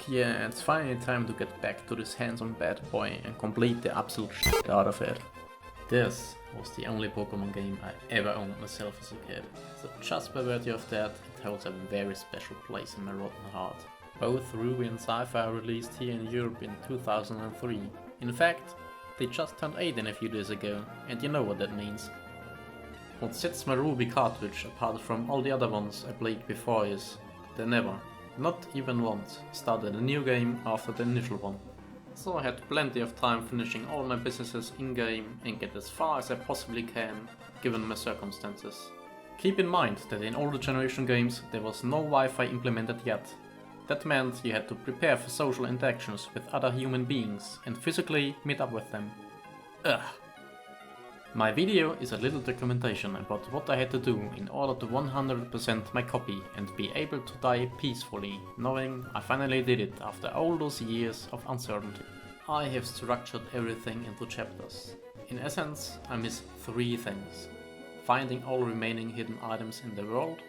Yeah, it's finally time to get back to this hands-on bad boy and complete the absolute shit out of it. This was the only Pokemon game I ever owned myself as a kid, so just by virtue of that, it holds a very special place in my rotten heart. Both Ruby and Sci-Fi released here in Europe in 2003. In fact, they just turned 18 a few days ago, and you know what that means. What sets my Ruby cartridge apart from all the other ones I played before is they never, not even once, started a new game after the initial one. So I had plenty of time finishing all my businesses in-game and get as far as I possibly can, given my circumstances. Keep in mind that in older generation games there was no Wi-Fi implemented yet. That meant you had to prepare for social interactions with other human beings and physically meet up with them. Ugh. My video is a little documentation about what I had to do in order to 100% my copy and be able to die peacefully, knowing I finally did it after all those years of uncertainty. I have structured everything into chapters. In essence, I miss 3 things: finding all remaining hidden items in the world,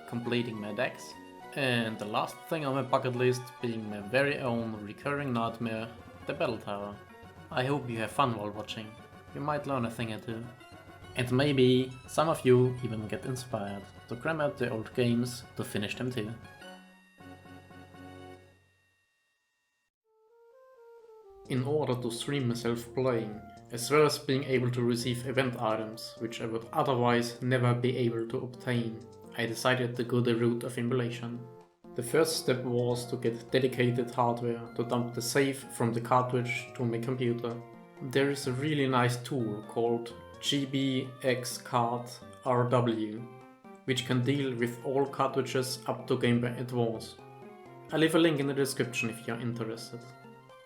completing my decks, and the last thing on my bucket list being my very own recurring nightmare, the Battle Tower. I hope you have fun while watching. You might learn a thing or two. And maybe some of you even get inspired to cram out the old games to finish them too. In order to stream myself playing, as well as being able to receive event items which I would otherwise never be able to obtain, I decided to go the route of emulation. The first step was to get dedicated hardware to dump the save from the cartridge to my computer. There is a really nice tool called GBXCartRW, which can deal with all cartridges up to Game Boy Advance. I'll leave a link in the description if you're interested.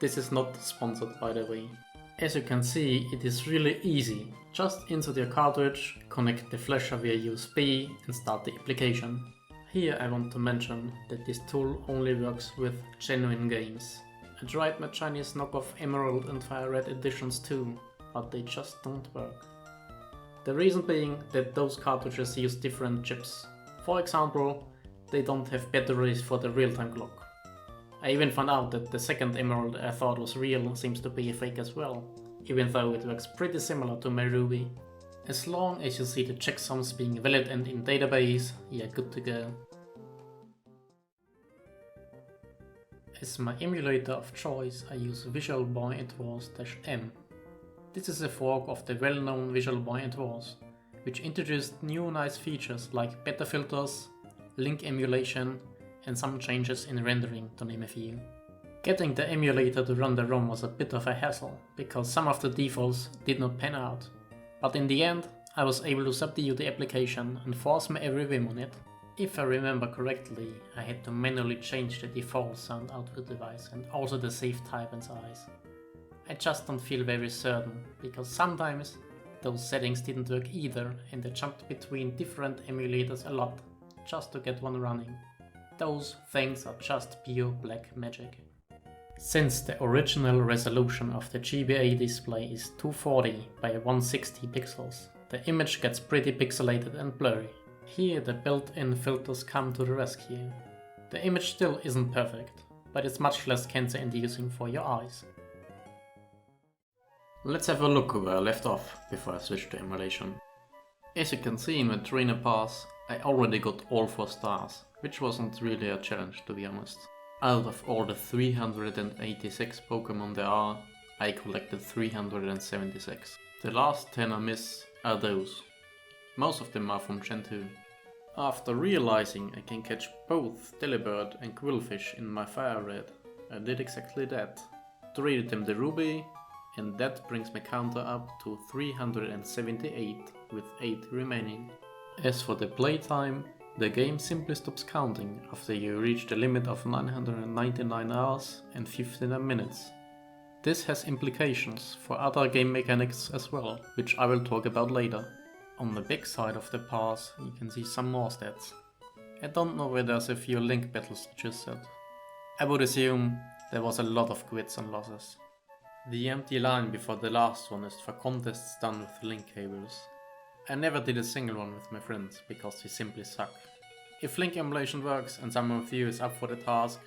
This is not sponsored, by the way. As you can see, it is really easy. Just insert your cartridge, connect the flasher via USB and start the application. Here I want to mention that this tool only works with genuine games. I tried my Chinese knockoff Emerald and Fire Red editions too, but they just don't work. The reason being that those cartridges use different chips. For example, they don't have batteries for the real-time clock. I even found out that the second Emerald I thought was real seems to be a fake as well, even though it works pretty similar to my Ruby. As long as you see the checksums being valid and in database, you're good to go. As my emulator of choice, I use Visual Boy Advance-M. This is a fork of the well-known Visual Boy Advance, which introduced new nice features like better filters, link emulation, and some changes in rendering, to name a few. Getting the emulator to run the ROM was a bit of a hassle, because some of the defaults did not pan out. But in the end, I was able to subdue the application and force my every whim on it. If I remember correctly, I had to manually change the default sound output device and also the save type and size. I just don't feel very certain, because sometimes those settings didn't work either and I jumped between different emulators a lot just to get one running. Those things are just pure black magic. Since the original resolution of the GBA display is 240 by 160 pixels, the image gets pretty pixelated and blurry. Here the built-in filters come to the rescue. The image still isn't perfect, but it's much less cancer-inducing for your eyes. Let's have a look where I left off before I switch to emulation. As you can see in my trainer pass, I already got all 4 stars, which wasn't really a challenge, to be honest. Out of all the 386 Pokemon there are, I collected 376. The last 10 I miss are those. Most of them are from Gen 2. After realizing I can catch both Delibird and Quillfish in my Fire Red, I did exactly that. Traded them the Ruby, and that brings my counter up to 378 with 8 remaining. As for the playtime, the game simply stops counting after you reach the limit of 999 hours and 59 minutes. This has implications for other game mechanics as well, which I will talk about later. On the big side of the pass you can see some more stats. I don't know where there's a few link battles just said. I would assume there was a lot of quits and losses. The empty line before the last one is for contests done with link cables. I never did a single one with my friends because they simply suck. If link emulation works and some of you is up for the task,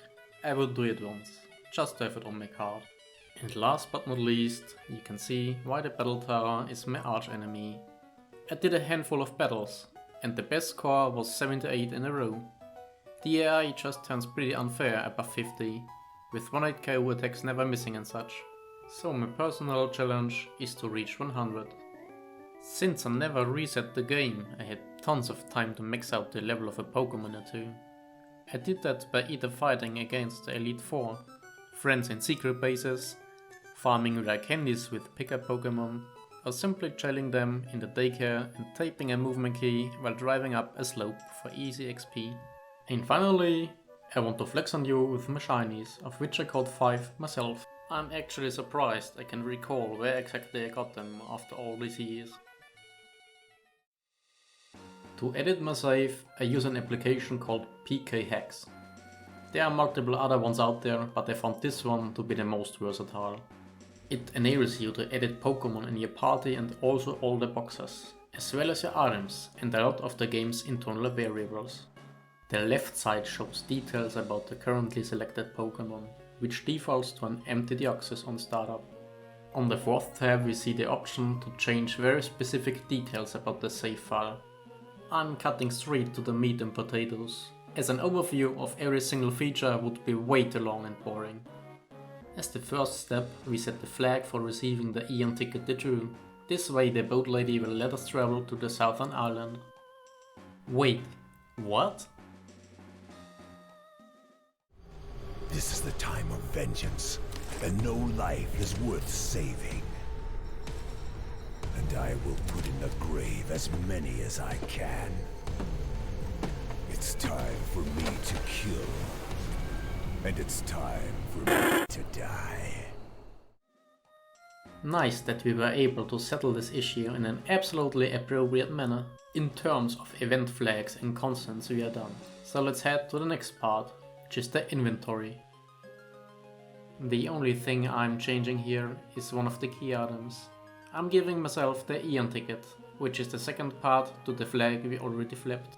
I would do it once, just to have it on my card. And last but not least, you can see why the battle tower is my arch enemy. I did a handful of battles, and the best score was 78 in a row. The AI just turns pretty unfair above 50, with 1-hit KO attacks never missing and such. So my personal challenge is to reach 100. Since I never reset the game, I had tons of time to max out the level of a Pokémon or two. I did that by either fighting against the Elite Four, friends in secret bases, farming rare candies with pickup Pokémon, or simply trailing them in the daycare and taping a movement key while driving up a slope for easy XP. And finally, I want to flex on you with my shinies, of which I caught 5 myself. I'm actually surprised I can recall where exactly I got them after all these years. To edit my save, I use an application called PK Hacks. There are multiple other ones out there, but I found this one to be the most versatile. It enables you to edit Pokémon in your party and also all the boxes, as well as your items and a lot of the game's internal variables. The left side shows details about the currently selected Pokémon, which defaults to an empty Deoxys on startup. On the fourth tab we see the option to change very specific details about the save file. I'm cutting straight to the meat and potatoes, as an overview of every single feature would be way too long and boring. As the first step, we set the flag for receiving the Eon ticket they drew. This way the boat lady will let us travel to the southern island. Wait, what? This is the time of vengeance, and no life is worth saving. And I will put in the grave as many as I can. It's time for me to kill. And it's time for me to die. Nice that we were able to settle this issue in an absolutely appropriate manner. In terms of event flags and constants we are done. So let's head to the next part, which is the inventory. The only thing I'm changing here is one of the key items. I'm giving myself the Eon ticket, which is the second part to the flag we already flipped.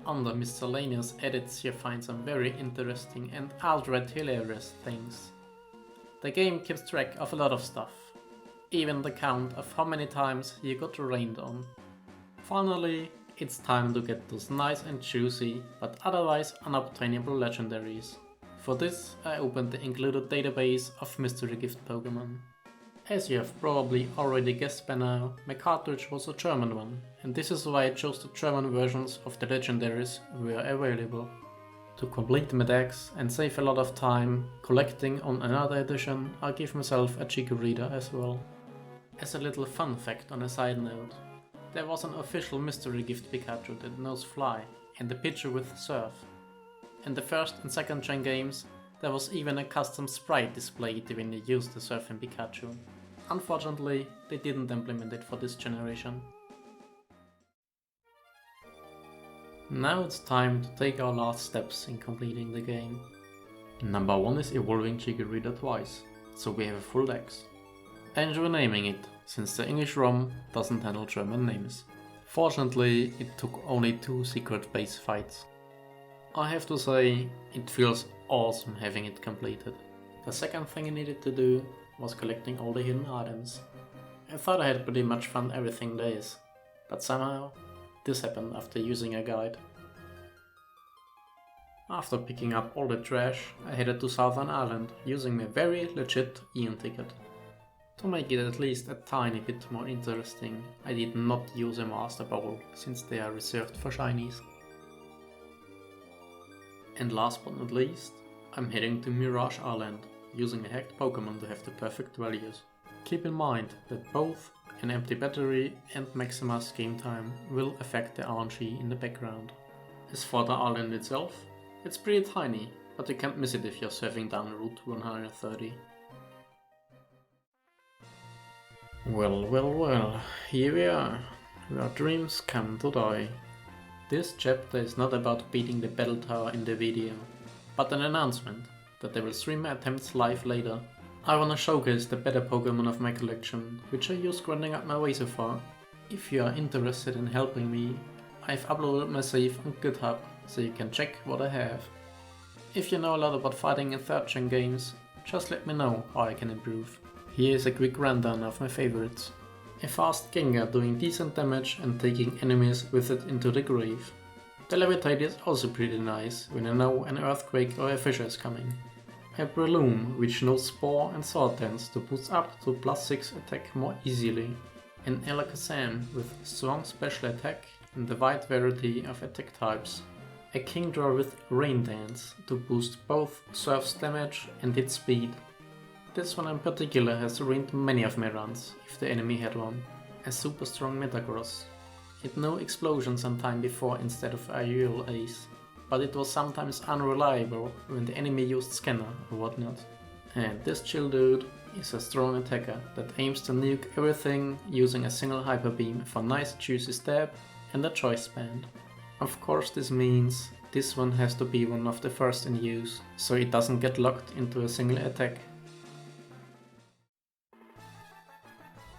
Under miscellaneous edits you find some very interesting and outright hilarious things. The game keeps track of a lot of stuff, even the count of how many times you got rained on. Finally, it's time to get those nice and juicy, but otherwise unobtainable legendaries. For this, I opened the included database of mystery gift Pokémon. As you have probably already guessed by now, my cartridge was a German one, and this is why I chose the German versions of the legendaries were available. To complete my decks and save a lot of time collecting on another edition, I gave myself a Chica reader as well. As a little fun fact on a side note, there was an official mystery gift Pikachu that knows Fly, and the picture with Surf. In the first and second gen games, there was even a custom sprite displayed when they used the Surfing Pikachu. Unfortunately, they didn't implement it for this generation. Now it's time to take our last steps in completing the game. Number 1 is evolving Chikorita twice, so we have a full dex. I enjoy naming it, since the English ROM doesn't handle German names. Fortunately, it took only 2 secret base fights. I have to say, it feels awesome having it completed. The second thing I needed to do was collecting all the hidden items. I thought I had pretty much found everything there is, but somehow this happened after using a guide. After picking up all the trash, I headed to Southern Island using my very legit Eon ticket. To make it at least a tiny bit more interesting, I did not use a Master Bowl, since they are reserved for shinies. And last but not least, I'm heading to Mirage Island, using a hacked Pokémon to have the perfect values. Keep in mind that both an empty battery and maximized game time will affect the RNG in the background. As for the island itself, it's pretty tiny, but you can't miss it if you're surfing down Route 130. Well, here we are, where dreams come to die. This chapter is not about beating the battle tower in the video, but an announcement that I will stream my attempts live later. I wanna showcase the better Pokémon of my collection, which I used grinding up my way so far. If you are interested in helping me, I've uploaded my save on GitHub, so you can check what I have. If you know a lot about fighting in 3rd gen games, just let me know how I can improve. Here is a quick rundown of my favorites. A fast Gengar doing decent damage and taking enemies with it into the grave. The levitate is also pretty nice when you know an earthquake or a fissure is coming. A Breloom which knows Spore and Sword Dance to boost up to +6 attack more easily. An Alakazam with strong special attack and a wide variety of attack types. A Kingdra with Rain Dance to boost both Surf's damage and its speed. This one in particular has ruined many of my runs, if the enemy had one. A super strong Metagross. It knew explosions on time before instead of aerial ace, but it was sometimes unreliable when the enemy used scanner or whatnot. And this chill dude is a strong attacker that aims to nuke everything using a single hyper beam for nice juicy stab and a choice band. Of course this means this one has to be one of the first in use, so it doesn't get locked into a single attack.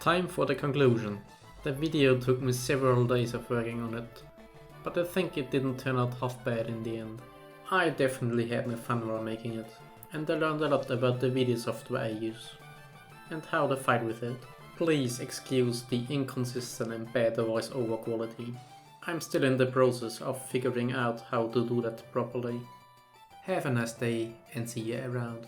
Time for the conclusion. The video took me several days of working on it, but I think it didn't turn out half bad in the end. I definitely had my fun while making it, and I learned a lot about the video software I use, and how to fight with it. Please excuse the inconsistent and bad voice-over quality. I'm still in the process of figuring out how to do that properly. Have a nice day and see you around.